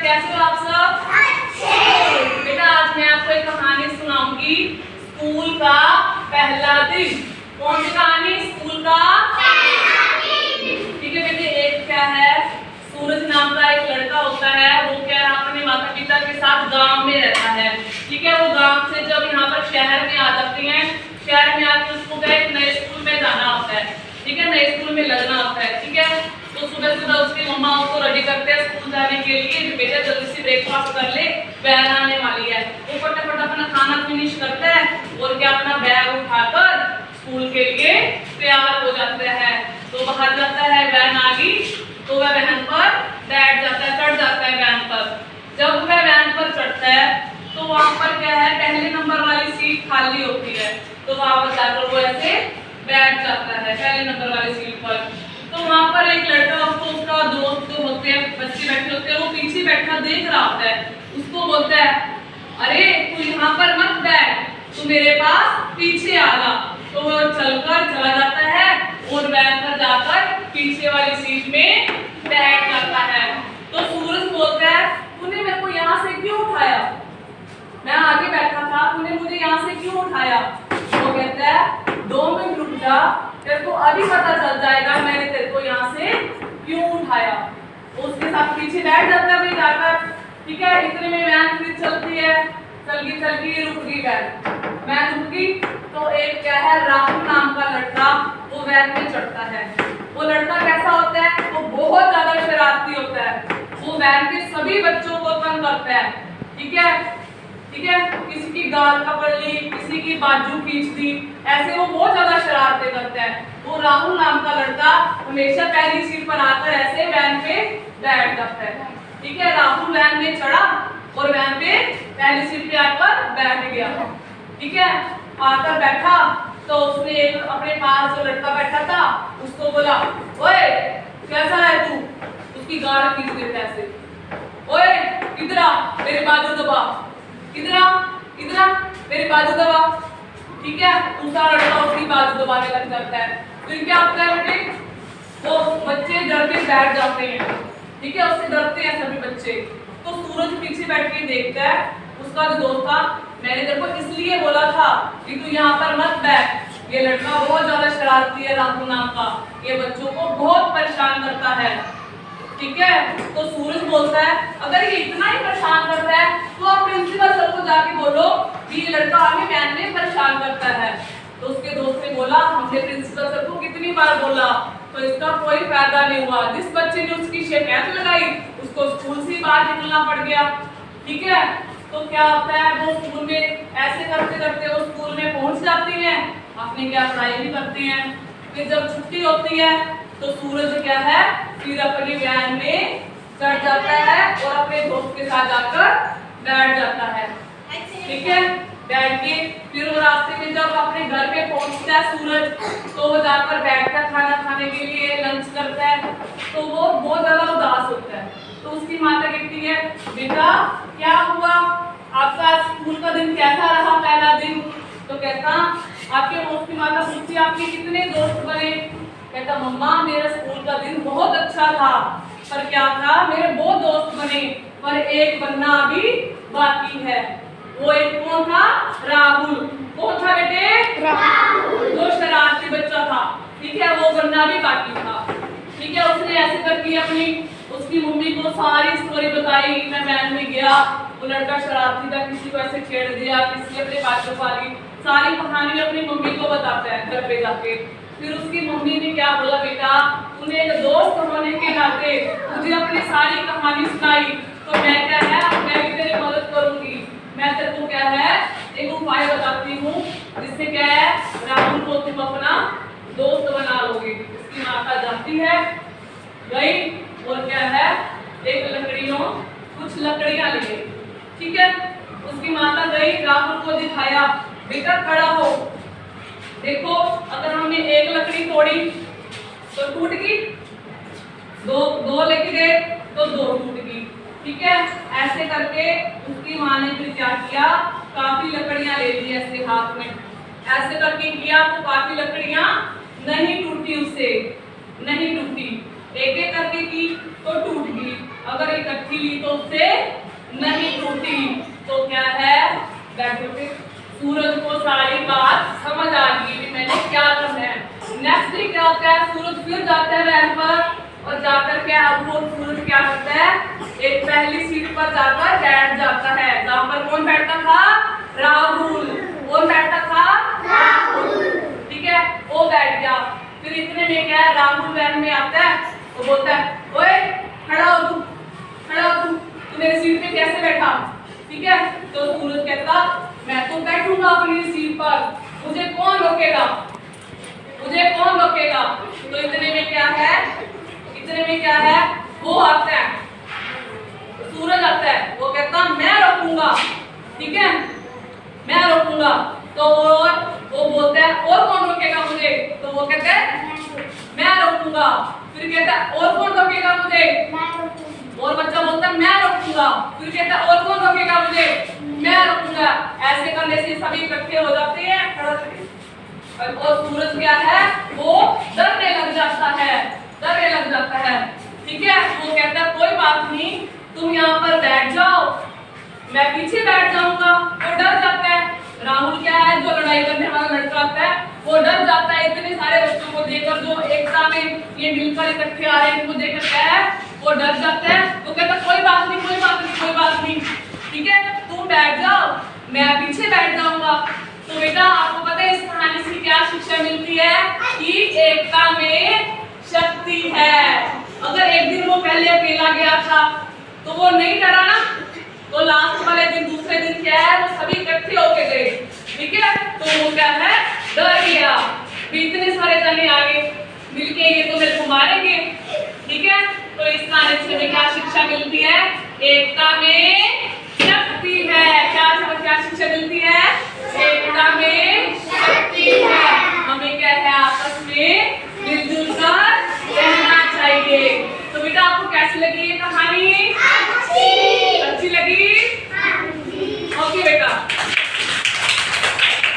कैसे हो आप सब? अच्छे। बेटा आज मैं आपको एक कहानी सुनाऊंगी, स्कूल का पहला दिन। कौन सी कहानी? स्कूल का पहला दिन। ठीक है बेटे, एक क्या है, सूरज नाम का एक लड़का होता है। वो क्या है, अपने माता पिता के साथ गांव में रहता है। ठीक है, वो गांव से जब यहाँ पर शहर में आ जाते हैं, शहर में आकर उसको एक नए स्कूल में जाना होता है। ठीक है, नए स्कूल में लगना होता है। ठीक है, तो सुबह सुबह उसकी मम्मा उसको रेडी करते हैं स्कूल जाने के लिए। बेटा जल्दी से ब्रेकफास्ट कर ले, वैन आने वाली है। वो फटाफट अपना खाना फिनिश करता है और क्या अपना बैग उठाकर स्कूल के लिए तैयार हो जाता है। तो बाहर जाता है, वैन आ गई तो वह वैन पर बैठ जाता है, चढ़ जाता है वैन पर। जब वह वैन पर चढ़ता है तो वहां पर क्या है, पहले नंबर वाली सीट खाली होती है। तो वहां पर जाकर वो ऐसे बैठ जाता है पहले नंबर वाली सीट पर। तो वहां पर एक लड़का, उसका दोस्त जो होते हैं, बच्चे बैठे होते हैं, वो पीछे बैठा देख रहा होता है। उसको बोलता है, अरे तू यहाँ पर मत बैठ, तू मेरे पास पीछे आ जा। तो वो चलकर चला जाता है और वैन पर जाकर पीछे वाली सीट में बैठ जाता है। तो सूरज बोलता है, तूने मेरे को यहाँ से क्यों उठाया? मैं आगे बैठा था, तूने मुझे यहाँ से क्यों उठाया? वो कहता है, 2 मिनट रुक जा, तेरे को अभी पता चल जाएगा मैंने तेरे को यहाँ से क्यों उठाया। उसके साथ पीछे बैठ जाता है भाई जाकर। ठीक है, इतने में वैन फिर चलती है, चल गई रुक गई वैन रुक गई। तो एक क्या है, राहुल नाम का लड़का वो वैन में चढ़ता है। वो लड़का कैसा होता है, वो बहुत ज्यादा शरारती होता है। वो वैन के सभी बच्चों को तंग करता है। ठीक है, किसी की गाल पकड़ ली, किसी की बाजू खींच दी, ऐसे वो बहुत ज्यादा शरारतें करता है। वो राहुल नाम का लड़का हमेशा पहली सीट पर आकर ऐसे वैन पे बैठ जाता है। ठीक है, राहुल वैन में चढ़ा और वैन पे पहली सीट पे आकर बैठ गया। ठीक है, आकर बैठा तो उसने एक अपने पास जो लड़का बैठा था उसको बोला, ओए कैसा है तू? उसकी गाल खींच देता ऐसे, ओए इधर आ मेरे बाजू दबा, इधर आ मेरी बाजू दबा। ठीक है, दूसरा लड़का उसकी बाजू दबाने लग जाता है। फिर क्या होता है बेटे, वो बच्चे डर के बैठ जाते हैं। ठीक है, उससे डरते हैं सभी बच्चे। तो सूरज पीछे बैठ के देखता है, उसका जो दोस्त था, मैंने तेरे को इसलिए बोला था कि तू यहाँ पर मत बैठ, ये लड़का बहुत ज्यादा शरारती है राहुल नाम का, ये बच्चों को बहुत परेशान करता है। ठीक है, तो सूरज बोलता है, अगर ये इतना ही परेशान करता है तो आप प्रिंसिपल सर को जाके बोलो कि ये लड़का हमें वैन में परेशान करता है। तो उसके दोस्त ने बोला, हमने प्रिंसिपल सर को कितनी बार बोला तो इसका कोई फायदा नहीं हुआ। जिस बच्चे ने उसकी शिकायत लगाई उसको स्कूल से बाहर निकलना पड़ गया। ठीक है, तो क्या होता है, वो स्कूल में ऐसे करते करते वो स्कूल में पहुंच जाती हैं, अपनी क्या पढ़ाई भी करते हैं। फिर जब छुट्टी होती है तो सूरज क्या है, फिर अपनी वैन में चढ़ जाता है और अपने दोस्त के साथ जाकर बैठ जाता है। ठीक है, बैठ के फिर वो रास्ते में जब अपने घर पे पहुंचता है सूरज, तो वो जाकर बैठता है खाना खाने के लिए, लंच करता है। तो वो बहुत ज्यादा उदास होता है। तो उसकी माता कहती है, बेटा क्या हुआ, आपका स्कूल का दिन कैसा रहा पहला दिन? तो कहता, आपके दोस्त की माता पूछती, आपके कितने दोस्त बने? कहता, मम्मा मेरा स्कूल का दिन बहुत अच्छा था, पर क्या था, मेरे बहुत दोस्त बने पर एक बनना अभी बाकी है। वो एक कौन था? राहुल। कौन था बेटे? राहुल, जो शरारती बच्चा था। ठीक है, वो बनना भी बाकी था। ठीक है, उसने ऐसे करके अपनी उसकी मम्मी को सारी स्टोरी बताई। मैं वैन में गया, वो लड़का शरारती था, किसी को ऐसे छेड़ दिया, किसी अपने बाजू वाली, सारी कहानी अपनी मम्मी को बताता है घर पे जाके। फिर उसकी मम्मी ने क्या बोला, बेटा तूने एक दोस्त होने के नाते मुझे अपनी सारी कहानी सुनाई, तो मैं क्या है, मैं भी तेरी मदद करूंगी। मैं तेरे को क्या है, एक उपाय बताती हूँ जिससे क्या है, राहुल को तुम अपना दोस्त बना लोगे। उसकी माता जाती है, गई और क्या है, कुछ लकड़ियां ले गई। ठीक है, उसकी माता गई, राहुल को दिखाया, बेटा खड़ा हो, देखो अगर हमने एक लकड़ी तोड़ी तो टूट गई, दो लेके गए तो 2 टूट गई। ठीक है, ऐसे करके उसकी माँ ने फिर क्या किया, काफी लकड़ियां ले ली ऐसे हाथ में, ऐसे करके किया तो काफी लकड़ियां नहीं टूटी, उससे नहीं टूटी, एक एक करके की तो टूट गई। अगर इकट्ठी ली तो उससे नहीं टूटी। तो क्या है, बैठो फिर। सूरज को सारी बात समझ आ गई कि मैंने क्या करना है। नेक्स्ट डे क्या होता है, सूरज फिर जाता है वैन पर और जाकर क्या वो सूरज क्या करता है, एक पहली सीट पर जाकर बैठ जाता है जहां पर कौन बैठता था, राहुल। कौन बैठता था, राहुल। ठीक है, वो बैठ गया। फिर इतने में क्या है, राहुल वैन में आता है, वो बोलता है, ओए खड़ा हो तू, खड़ा हो तू मेरी सीट पे कैसे बैठा। ठीक है, तो सूरज कहता, मैं तो बैठूंगा अपनी सीट पर, मुझे कौन रोकेगा, मुझे कौन रोकेगा। तो इतने में क्या है, इतने में क्या है, वो आता है, सूरज आता है, वो कहता मैं रोकूंगा। ठीक है, मैं रोकूंगा। तो वो बोलता है और कौन रोकेगा मुझे, तो वो कहता है मैं रोकूंगा। फिर कहता है और कौन रोकेगा मुझे, और बच्चा बोलता है मैं रोकूंगा। फिर कहता है और कौन रोकेगा मुझे, मैं रोकूंगा। ऐसे करने से सभी इकट्ठे हो जाते हैं और सूरज क्या है, वो डरने लग जाता है, डरने लग जाता है। ठीक है, वो कहता है कोई बात नहीं, तुम यहाँ पर बैठ जाओ, मैं पीछे बैठ जाऊंगा। वो डर जाता है। राहुल क्या है, जो लड़ाई करने वाला लड़का आता है, वो डर जाता है इतने सारे बच्चों को देखकर, जो एकता में ये मिलकर इकट्ठे आ रहे हैं, इनको देखकर क्या है, वो डर जाता है। वो कहता कोई बात नहीं, कोई बात नहीं, कोई बात नहीं। ठीक है, तुम बैठ जाओ, मैं पीछे बैठ जाऊंगा। तो बेटा आपको पता है इस कहानी से क्या शिक्षा मिलती है कि एकता में शक्ति है। अगर एक दिन वो पहले अकेला गया था तो वो नहीं डरा ना, तो लास्ट वाले दिन दूसरे दिन क्या है, वो सभी इकट्ठे होके गए। ठीक है, तो वो क्या है, डर गया। इतने सारे जने आगे मिलके ये तो मेरे को मारेंगे। ठीक है, तो इस कहानी से हमें क्या शिक्षा मिलती है, एकता में शक्ति है। क्या शिक्षा मिलती है, एकता में शक्ति है। हमें क्या है, आपस में मिलजुल कर रहना चाहिए। तो बेटा आपको कैसी लगी ये कहानी?